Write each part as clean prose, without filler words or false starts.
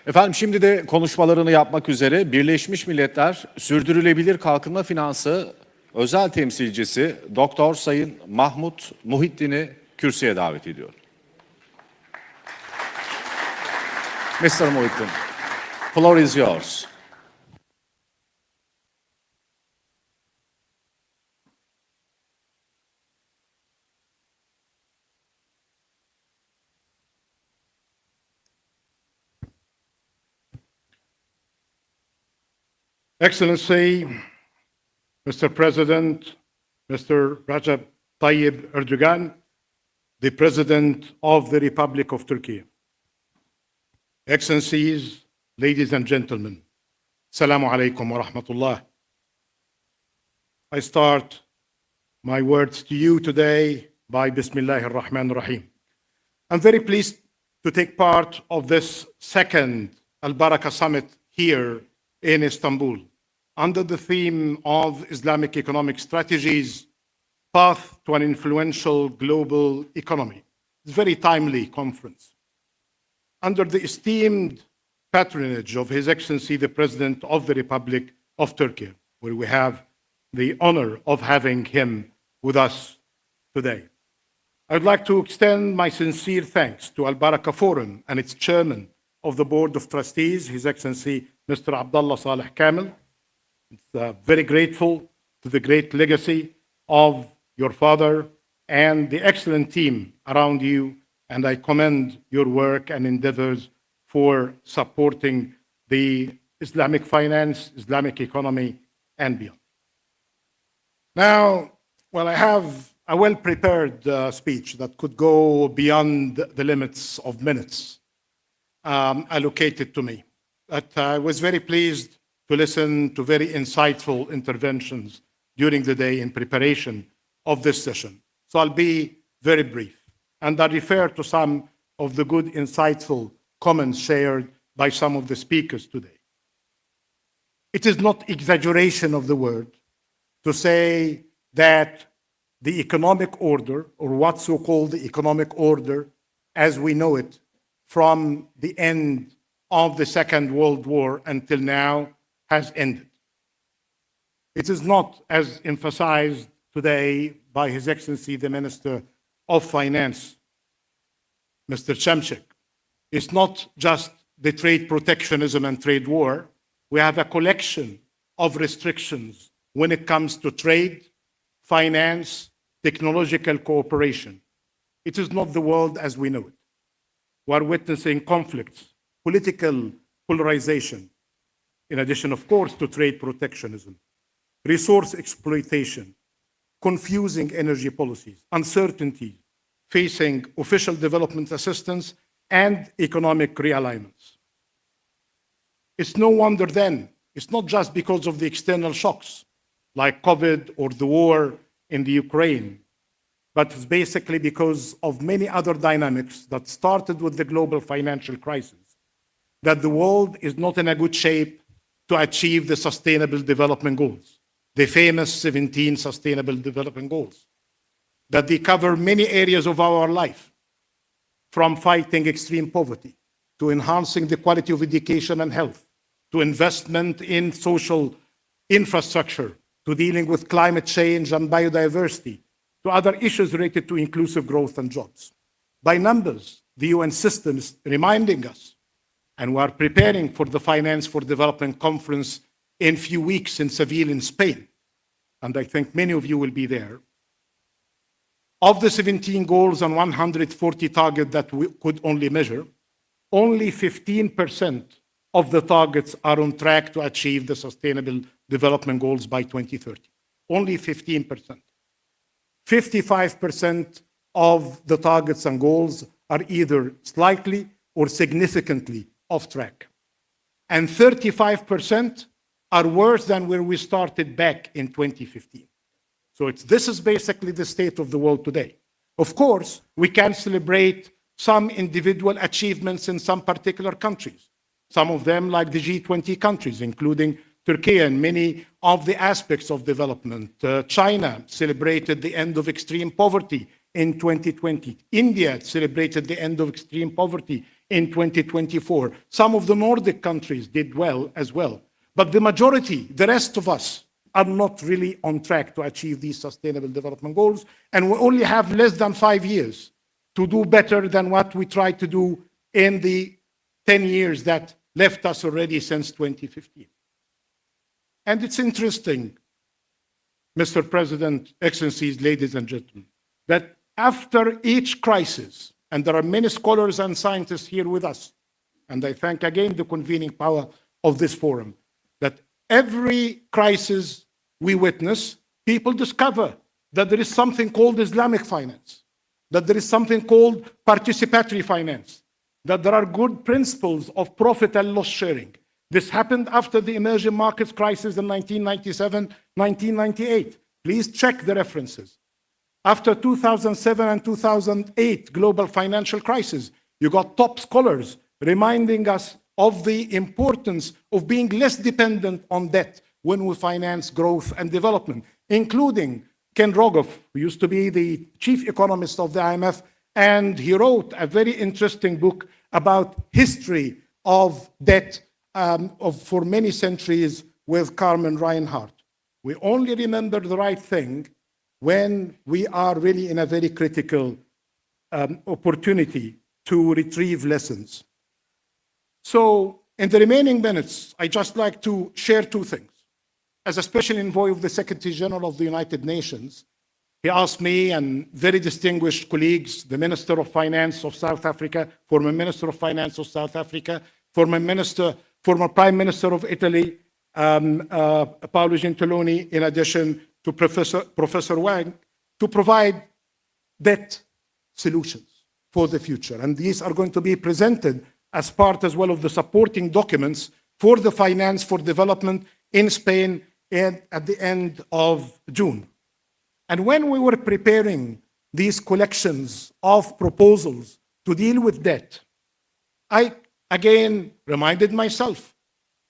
Efendim şimdi de konuşmalarını yapmak üzere Birleşmiş Milletler Sürdürülebilir Kalkınma Finansı özel temsilcisi Doktor Sayın Mahmud Muhiddin'i kürsüye davet ediyorum. Mr. Muhiddin, floor is yours. Excellency, Mr. President, Mr. Recep Tayyip Erdogan, the President of the Republic of Turkey. Excellencies, ladies and gentlemen, Assalamu alaikum wa rahmatullah. I start my words to you today by Bismillah ar-Rahman ar-Rahim. I'm very pleased to take part of this second Al-Barakah Summit here in Istanbul, under the theme of Islamic economic strategies, path to an influential global economy. It's a very timely conference. Under the esteemed patronage of His Excellency, the President of the Republic of Turkey, where we have the honor of having him with us today. I would like to extend my sincere thanks to Al-Barakah Forum and its chairman of the Board of Trustees, His Excellency, Mr. Abdullah Saleh Kamel. It's very grateful to the great legacy of your father and the excellent team around you, and I commend your work and endeavors for supporting the Islamic finance, Islamic economy, and beyond. Now, well, I have a well-prepared speech that could go beyond the limits of minutes allocated to me. But I was very pleased to listen to very insightful interventions during the day in preparation of this session. So I'll be very brief, and I'll refer to some of the good, insightful comments shared by some of the speakers today. It is not exaggeration of the word to say that the economic order, or what's so-called the economic order as we know it from the end of the Second World War until now, has ended. It is not, as emphasized today by His Excellency the Minister of Finance, Mr. Chemchik, it's not just the trade protectionism and trade war. We have a collection of restrictions when it comes to trade, finance, technological cooperation. It is not the world as we know it. We are witnessing conflicts, political polarization, in addition, of course, to trade protectionism, resource exploitation, confusing energy policies, uncertainty facing official development assistance and economic realignments. It's no wonder then, it's not just because of the external shocks like COVID or the war in the Ukraine, but it's basically because of many other dynamics that started with the global financial crisis, that the world is not in a good shape to achieve the Sustainable Development Goals, the famous 17 Sustainable Development Goals, that they cover many areas of our life, from fighting extreme poverty, to enhancing the quality of education and health, to investment in social infrastructure, to dealing with climate change and biodiversity, to other issues related to inclusive growth and jobs. By numbers, the UN system is reminding us, and we are preparing for the Finance for Development Conference in a few weeks in Seville in Spain, and I think many of you will be there. Of the 17 goals and 140 targets that we could only measure, only 15% of the targets are on track to achieve the Sustainable Development Goals by 2030. Only 15%. 55% of the targets and goals are either slightly or significantly off track. And 35% are worse than where we started back in 2015. So this is basically the state of the world today. Of course, we can celebrate some individual achievements in some particular countries. Some of them like the G20 countries, including Turkey and many of the aspects of development. China celebrated the end of extreme poverty in 2020. India celebrated the end of extreme poverty in 2024. Some of the Nordic countries did well as well. But the majority, the rest of us, are not really on track to achieve these sustainable development goals. And we only have less than 5 years to do better than what we tried to do in the 10 years that left us already since 2015. And it's interesting, Mr. President, Excellencies, ladies and gentlemen, that after each crisis, and there are many scholars and scientists here with us, and I thank again the convening power of this forum, that every crisis we witness, people discover that there is something called Islamic finance, that there is something called participatory finance, that there are good principles of profit and loss sharing. This happened after the emerging markets crisis in 1997, 1998. Please check the references. After 2007 and 2008 global financial crisis, you got top scholars reminding us of the importance of being less dependent on debt when we finance growth and development, including Ken Rogoff, who used to be the chief economist of the IMF, and he wrote a very interesting book about history of debt for many centuries with Carmen Reinhardt. We only remember the right thing when we are really in a very critical opportunity to retrieve lessons. So in the remaining minutes, I just like to share two things. As a special envoy of the Secretary General of the United Nations, he asked me and very distinguished colleagues, the Minister of Finance of South Africa, former Minister of Finance of South Africa, former Prime Minister of Italy, Paolo Gentiloni, in addition to Professor Wang, to provide debt solutions for the future. And these are going to be presented as part as well of the supporting documents for the finance for development in Spain at the end of June. And when we were preparing these collections of proposals to deal with debt, I again reminded myself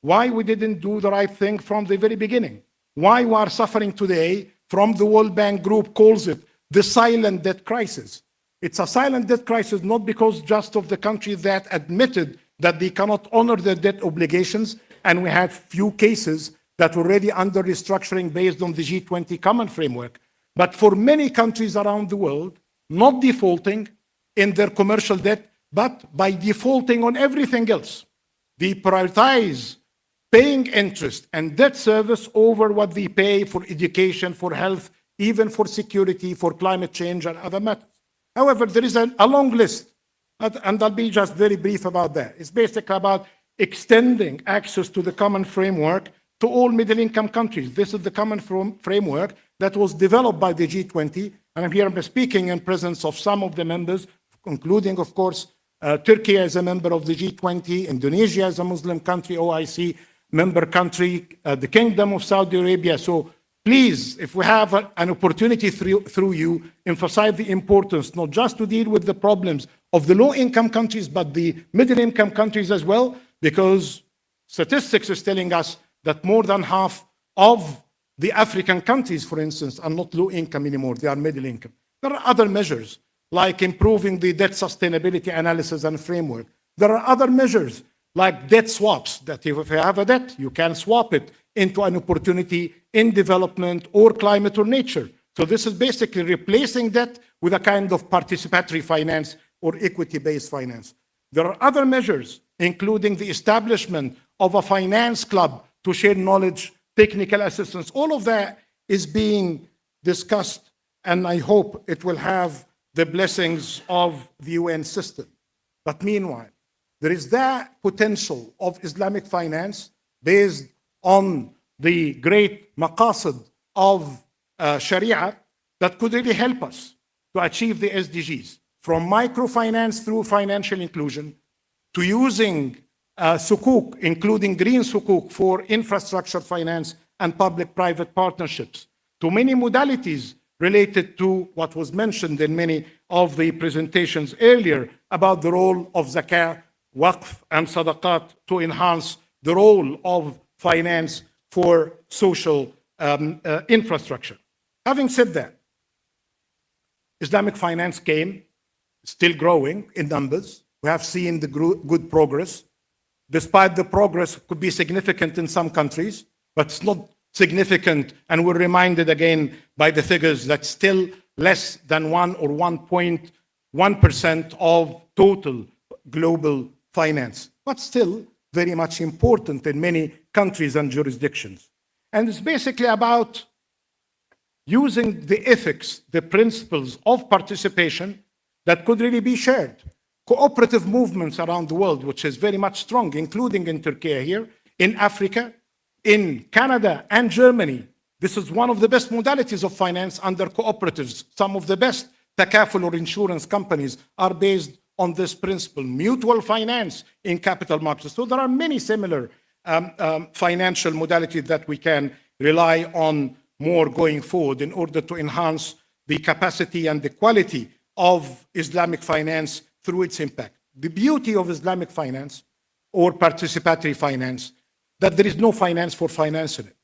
why we didn't do the right thing from the very beginning. Why we are suffering today from the World Bank Group calls it the silent debt crisis. It's a silent debt crisis not because just of the countries that admitted that they cannot honor their debt obligations, and we had few cases that were already under restructuring based on the G20 common framework, but for many countries around the world, not defaulting in their commercial debt, but by defaulting on everything else. They prioritize paying interest and debt service over what they pay for education, for health, even for security, for climate change and other matters. However, there is a long list, and I'll be just very brief about that. It's basically about extending access to the common framework to all middle-income countries. This is the common framework that was developed by the G20, and I'm here speaking in presence of some of the members, including, of course, Turkey as a member of the G20, Indonesia as a Muslim country, OIC member country, the Kingdom of Saudi Arabia. So please, if we have an opportunity through you, emphasize the importance, not just to deal with the problems of the low-income countries, but the middle-income countries as well, because statistics is telling us that more than half of the African countries, for instance, are not low-income anymore, they are middle-income. There are other measures, like improving the debt sustainability analysis and framework. There are other measures, like debt swaps, that if you have a debt, you can swap it into an opportunity in development or climate or nature. So this is basically replacing debt with a kind of participatory finance or equity-based finance. There are other measures, including the establishment of a finance club to share knowledge, technical assistance. All of that is being discussed, and I hope it will have the blessings of the UN system. But meanwhile, there is that potential of Islamic finance based on the great maqasid of Sharia that could really help us to achieve the SDGs, from microfinance through financial inclusion to using sukuk, including green sukuk for infrastructure finance and public-private partnerships, to many modalities related to what was mentioned in many of the presentations earlier about the role of zakah, waqf, and sadaqat to enhance the role of finance for social infrastructure. Having said that, Islamic finance came, still growing in numbers, We have seen the good progress. Despite the progress could be significant in some countries, but it's not significant, and we're reminded again by the figures that still less than 1 or 1.1% of total global finance, but still very much important in many countries and jurisdictions. And it's basically about using the ethics, the principles of participation that could really be shared. Cooperative movements around the world, which is very much strong, including in Turkey here, in Africa, in Canada and Germany. This is one of the best modalities of finance under cooperatives. Some of the best takaful or insurance companies are based on this principle, mutual finance in capital markets. So there are many similar financial modalities that we can rely on more going forward in order to enhance the capacity and the quality of Islamic finance through its impact. The beauty of Islamic finance or participatory finance, that there is no finance for finance in it.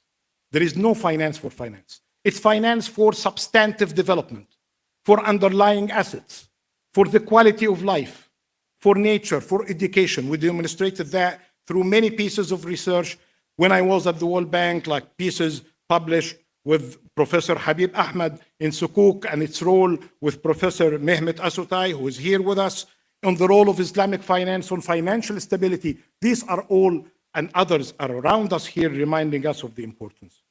There is no finance for finance. It's finance for substantive development, for underlying assets, for the quality of life, for nature, for education. We demonstrated that through many pieces of research. When I was at the World Bank, like pieces published with Professor Habib Ahmed in Sukuk and its role with Professor Mehmet Asutai, who is here with us, on the role of Islamic finance on financial stability. These are all, and others are around us here reminding us of the importance.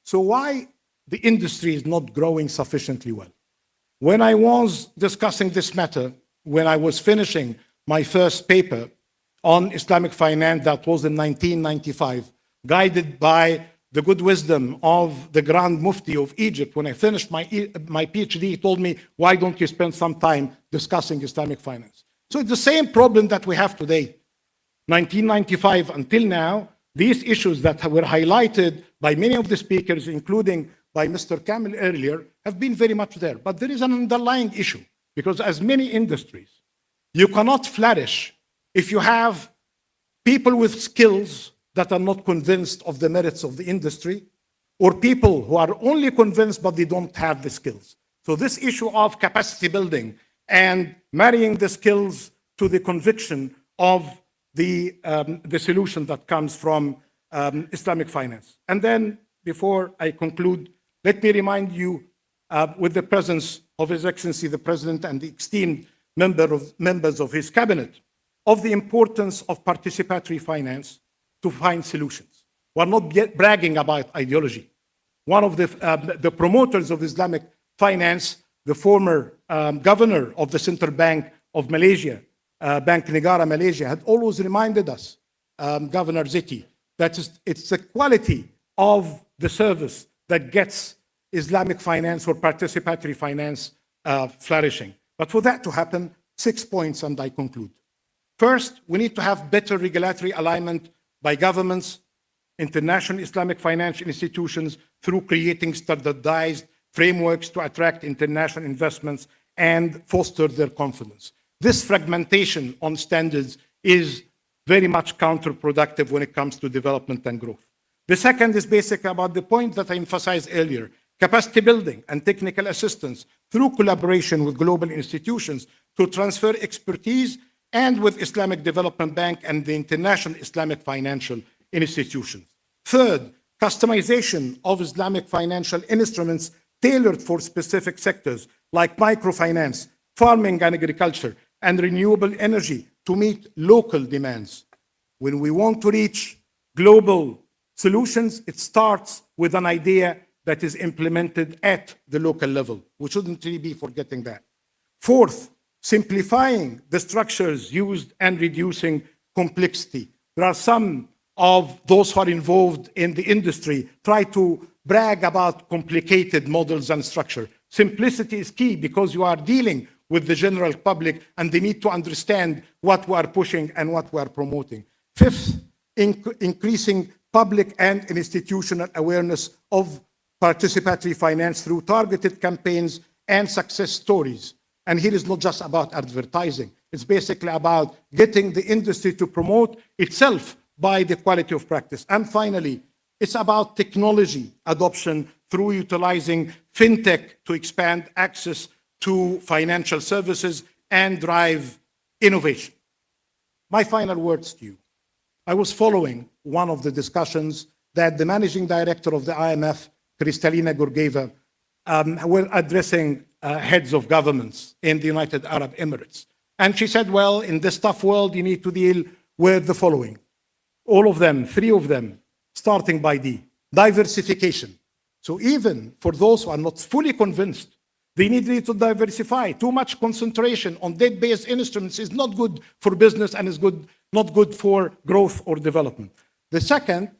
So why the industry is not growing sufficiently well? When I was discussing this matter, when I was finishing my first paper on Islamic finance, that was in 1995, guided by the good wisdom of the Grand Mufti of Egypt. When I finished my PhD, he told me, why don't you spend some time discussing Islamic finance? So it's the same problem that we have today. 1995 until now, these issues that were highlighted by many of the speakers, including by Mr. Kamel earlier, have been very much there. But there is an underlying issue, because as many industries, you cannot flourish if you have people with skills that are not convinced of the merits of the industry, or people who are only convinced but they don't have the skills. So this issue of capacity building and marrying the skills to the conviction of the solution that comes from Islamic finance. And then, before I conclude, let me remind you, with the presence of His Excellency the President and the esteemed members of his cabinet, of the importance of participatory finance to find solutions. We're not bragging about ideology. One of the promoters of Islamic finance, the former governor of the Central Bank of Malaysia, Bank Negara Malaysia, had always reminded us, Governor Ziti, that it's the quality of the service that gets Islamic finance or participatory finance flourishing. But for that to happen, 6 points, and I conclude. First, we need to have better regulatory alignment by governments, international Islamic financial institutions, through creating standardized frameworks to attract international investments and foster their confidence. This fragmentation on standards is very much counterproductive when it comes to development and growth. The second is basically about the point that I emphasized earlier, capacity building and technical assistance through collaboration with global institutions to transfer expertise, and with Islamic Development Bank and the international Islamic financial institutions. Third, customization of Islamic financial instruments tailored for specific sectors like microfinance, farming and agriculture, and renewable energy to meet local demands. When we want to reach global solutions, it starts with an idea that is implemented at the local level. We shouldn't really be forgetting that. Fourth, simplifying the structures used and reducing complexity. There are some of those who are involved in the industry try to brag about complicated models and structure. Simplicity is key, because you are dealing with the general public and they need to understand what we are pushing and what we are promoting. Fifth, increasing public and institutional awareness of participatory finance through targeted campaigns and success stories. And here is not just about advertising. It's basically about getting the industry to promote itself by the quality of practice. And finally, it's about technology adoption through utilizing fintech to expand access to financial services and drive innovation. My final words to you. I was following one of the discussions that the managing director of the IMF, Kristalina Georgieva, were addressing heads of governments in the United Arab Emirates. And she said, well, in this tough world, you need to deal with the following. All of them, three of them, starting by D, diversification. So even for those who are not fully convinced, they need to diversify. Too much concentration on debt-based instruments is not good for business and is not good for growth or development. The second,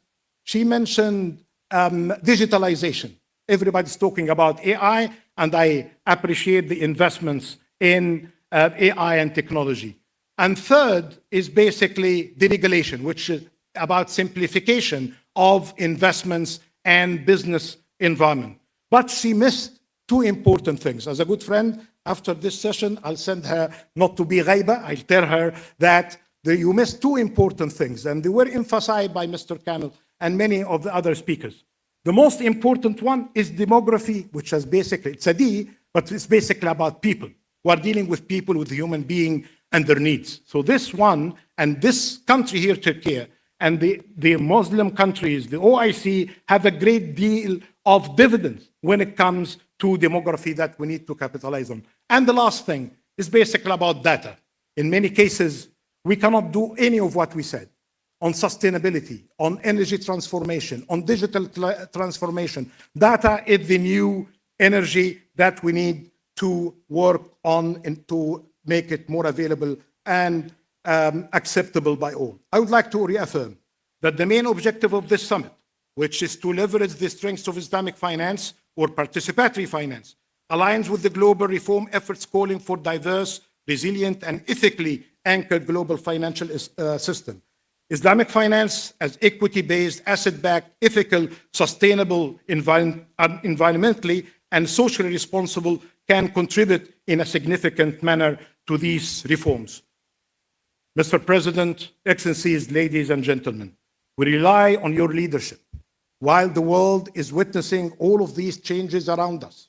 she mentioned digitalization. Everybody's talking about AI, and I appreciate the investments in AI and technology. And third is basically deregulation, which is about simplification of investments and business environment. But she missed two important things. As a good friend, after this session, I'll send her not to be ghaiba. I'll tell her that you missed two important things, and they were emphasized by Mr. Kamel and many of the other speakers. The most important one is demography, which is basically, it's a D, but it's basically about people. We are dealing with people, with human being and their needs. So this one, and this country here, Turkey, and the Muslim countries, the OIC, have a great deal of dividends when it comes to demography that we need to capitalize on. And the last thing is basically about data. In many cases, we cannot do any of what we said on sustainability, on energy transformation, on digital transformation. Data is the new energy that we need to work on and to make it more available and acceptable by all. I would like to reaffirm that the main objective of this summit, which is to leverage the strengths of Islamic finance or participatory finance, aligns with the global reform efforts calling for diverse, resilient, and ethically anchored global financial system. Islamic finance as equity-based, asset-backed, ethical, sustainable, environmentally, and socially responsible can contribute in a significant manner to these reforms. Mr. President, Excellencies, ladies and gentlemen, we rely on your leadership while the world is witnessing all of these changes around us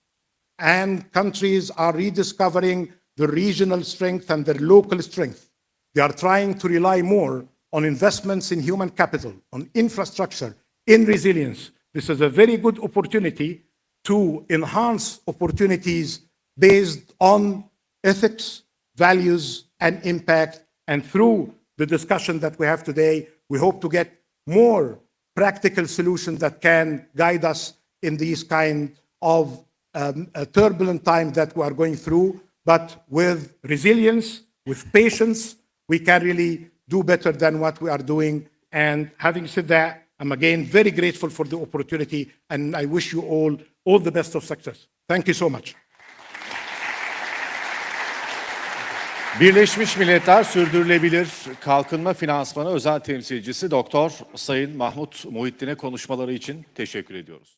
and countries are rediscovering their regional strength and their local strength. They are trying to rely more on investments in human capital, on infrastructure, in resilience. This is a very good opportunity to enhance opportunities based on ethics, values, and impact. And through the discussion that we have today, we hope to get more practical solutions that can guide us in these kind of turbulent times that we are going through. But with resilience, with patience, we can really do better than what we are doing. And having said that, I'm again very grateful for the opportunity, and I wish you all the best of success. Thank you so much. Birleşmiş Milletler Sürdürülebilir Kalkınma Finansmanı Özel Temsilcisi Doktor Sayın Mahmud Muhittin'e konuşmaları için teşekkür ediyoruz.